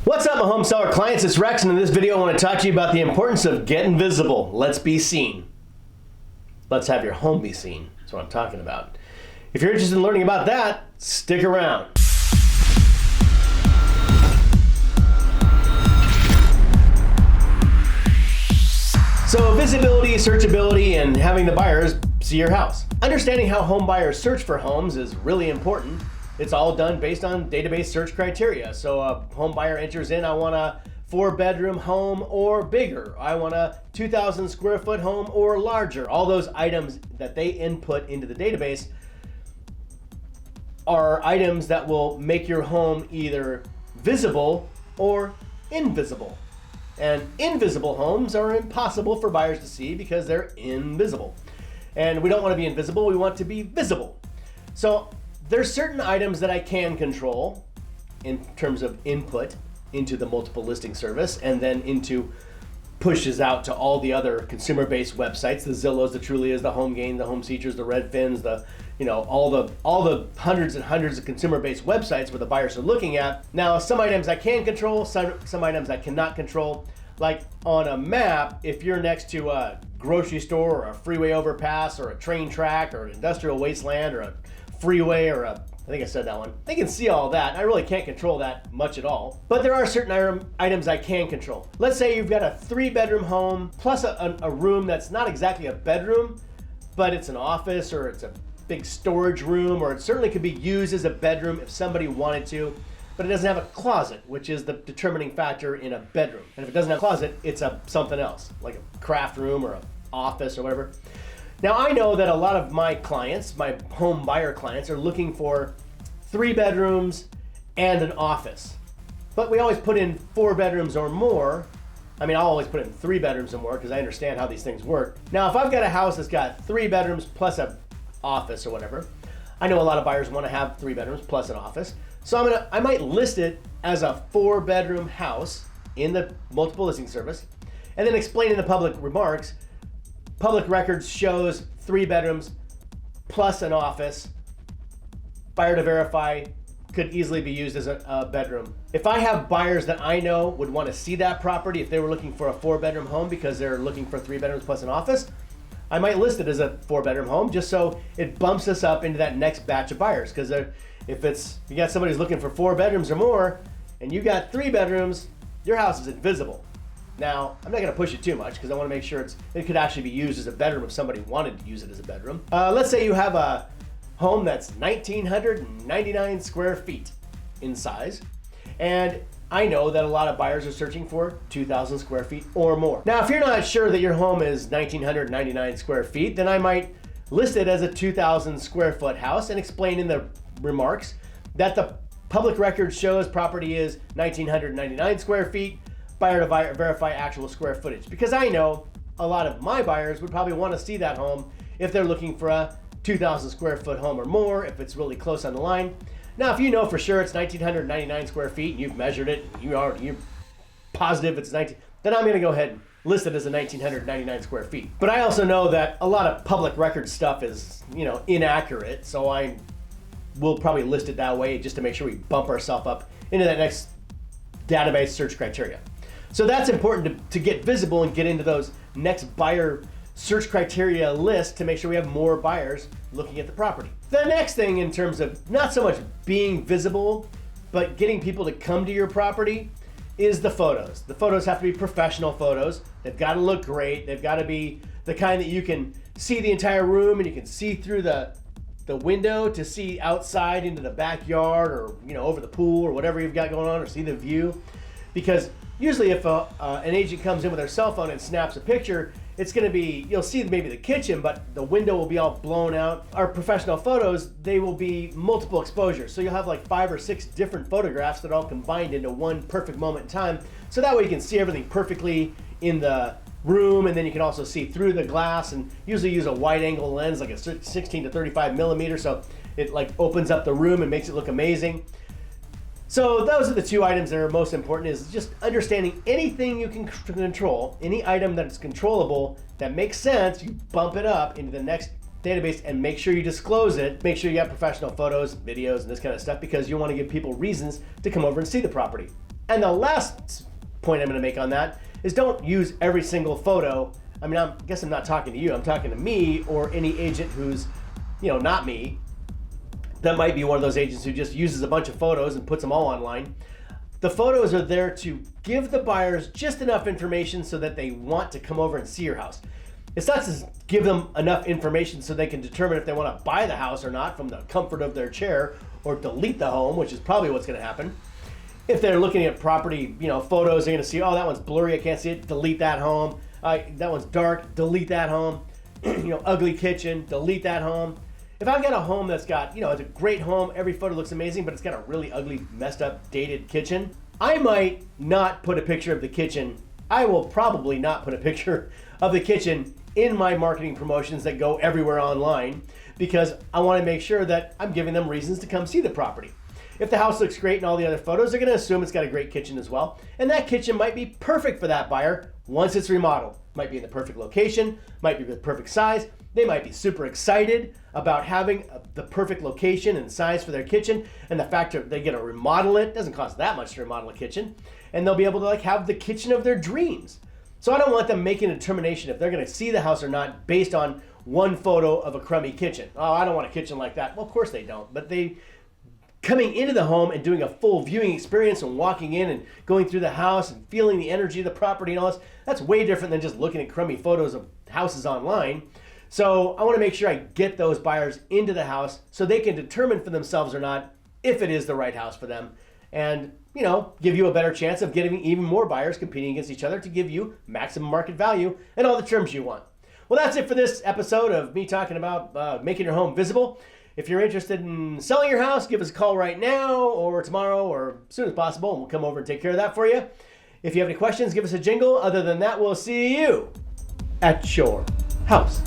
What's up, my home seller clients? It's Rex, and in this video I want to talk to you about the importance of getting visible. Let's be seen. Let's have your home be seen. That's what I'm talking about. If you're interested in learning about that, stick around. So visibility, searchability, and having the buyers see your house. Understanding how home buyers search for homes is really important. It's all done based on database search criteria. So a home buyer enters in, I want a 4-bedroom home or bigger. I want a 2,000 square foot home or larger. All those items that they input into the database are items that will make your home either visible or invisible. And invisible homes are impossible for buyers to see because they're invisible. And we don't want to be invisible, we want to be visible. So there's certain items that I can control in terms of input into the multiple listing service and then into pushes out to all the other consumer-based websites, the Zillows, the Trulias, the HomeGain, the Home Seekers, the Redfins, all the hundreds and hundreds of consumer-based websites where the buyers are looking at. Now, some items I can control, some items I cannot control. Like on a map, if you're next to a grocery store or a freeway overpass or a train track or an industrial wasteland or a freeway or I think I said that one. I can see all that. I really can't control that much at all. But there are certain items I can control. Let's say you've got a 3-bedroom home plus a room that's not exactly a bedroom, but it's an office or it's a big storage room, or it certainly could be used as a bedroom if somebody wanted to, but it doesn't have a closet, which is the determining factor in a bedroom. And if it doesn't have a closet, it's something else, like a craft room or an office or whatever. Now, I know that a lot of my clients, my home buyer clients, are looking for 3 bedrooms and an office. But we always put in 4 bedrooms or more. I mean, I'll always put in 3 bedrooms or more because I understand how these things work. Now, if I've got a house that's got 3 bedrooms plus an office or whatever, I know a lot of buyers want to have 3 bedrooms plus an office. So I might list it as a 4-bedroom house in the multiple listing service, and then explain in the public remarks, public records shows 3 bedrooms plus an office. Buyer to verify could easily be used as a bedroom. If I have buyers that I know would want to see that property, if they were looking for a 4-bedroom home because they're looking for 3 bedrooms plus an office, I might list it as a 4-bedroom home just so it bumps us up into that next batch of buyers. Because if you got somebody who's looking for 4 bedrooms or more and you got 3 bedrooms, your house is invisible. Now, I'm not going to push it too much because I want to make sure it could actually be used as a bedroom if somebody wanted to use it as a bedroom. Let's say you have a home that's 1,999 square feet in size, and I know that a lot of buyers are searching for 2,000 square feet or more. Now, if you're not sure that your home is 1,999 square feet, then I might list it as a 2,000 square foot house and explain in the remarks that the public record shows property is 1,999 square feet. Buyer to verify actual square footage, because I know a lot of my buyers would probably want to see that home if they're looking for a 2,000 square foot home or more, if it's really close on the line. Now, if you know for sure it's 1,999 square feet and you've measured it, you're positive it's 19, then I'm going to go ahead and list it as a 1,999 square feet. But I also know that a lot of public record stuff is, inaccurate, so I will probably list it that way just to make sure we bump ourselves up into that next database search criteria. So that's important to get visible and get into those next buyer search criteria list to make sure we have more buyers looking at the property. The next thing in terms of not so much being visible, but getting people to come to your property is the photos. The photos have to be professional photos. They've got to look great. They've got to be the kind that you can see the entire room and you can see through the window to see outside into the backyard or over the pool or whatever you've got going on, or see the view. Because usually if an agent comes in with their cell phone and snaps a picture, it's going to be, you'll see maybe the kitchen, but the window will be all blown out. Our professional photos, they will be multiple exposures. So you'll have like 5 or 6 different photographs that are all combined into one perfect moment in time. So that way you can see everything perfectly in the room, and then you can also see through the glass, and usually use a wide angle lens like a 16 to 35 millimeter. So it like opens up the room and makes it look amazing. So those are the 2 items that are most important, is just understanding anything you can control, any item that is controllable that makes sense, you bump it up into the next database and make sure you disclose it. Make sure you have professional photos, videos, and this kind of stuff, because you want to give people reasons to come over and see the property. And the last point I'm going to make on that is don't use every single photo. I mean, I guess I'm not talking to you. I'm talking to me or any agent who's, not me. That might be one of those agents who just uses a bunch of photos and puts them all online. The photos are there to give the buyers just enough information so that they want to come over and see your house. It's not to give them enough information so they can determine if they want to buy the house or not from the comfort of their chair or delete the home, which is probably what's going to happen. If they're looking at property, photos, they're going to see, oh, that one's blurry, I can't see it, delete that home. That one's dark, delete that home. Ugly kitchen, delete that home. If I've got a home that's got, it's a great home, every photo looks amazing, but it's got a really ugly, messed up, dated kitchen, I might not put a picture of the kitchen. I will probably not put a picture of the kitchen in my marketing promotions that go everywhere online because I want to make sure that I'm giving them reasons to come see the property. If the house looks great in all the other photos, they're going to assume it's got a great kitchen as well. And that kitchen might be perfect for that buyer once it's remodeled. Might be in the perfect location, might be the perfect size. They might be super excited about having the perfect location and size for their kitchen. And the fact that they get to remodel it, doesn't cost that much to remodel a kitchen. And they'll be able to have the kitchen of their dreams. So I don't want them making a determination if they're going to see the house or not based on one photo of a crummy kitchen. Oh, I don't want a kitchen like that. Well, of course they don't. But coming into the home and doing a full viewing experience and walking in and going through the house and feeling the energy of the property and all this, that's way different than just looking at crummy photos of houses online. So I want to make sure I get those buyers into the house so they can determine for themselves or not if it is the right house for them and, give you a better chance of getting even more buyers competing against each other to give you maximum market value and all the terms you want. Well, that's it for this episode of me talking about making your home visible. If you're interested in selling your house, give us a call right now or tomorrow or as soon as possible, and we'll come over and take care of that for you. If you have any questions, give us a jingle. Other than that, we'll see you at your house.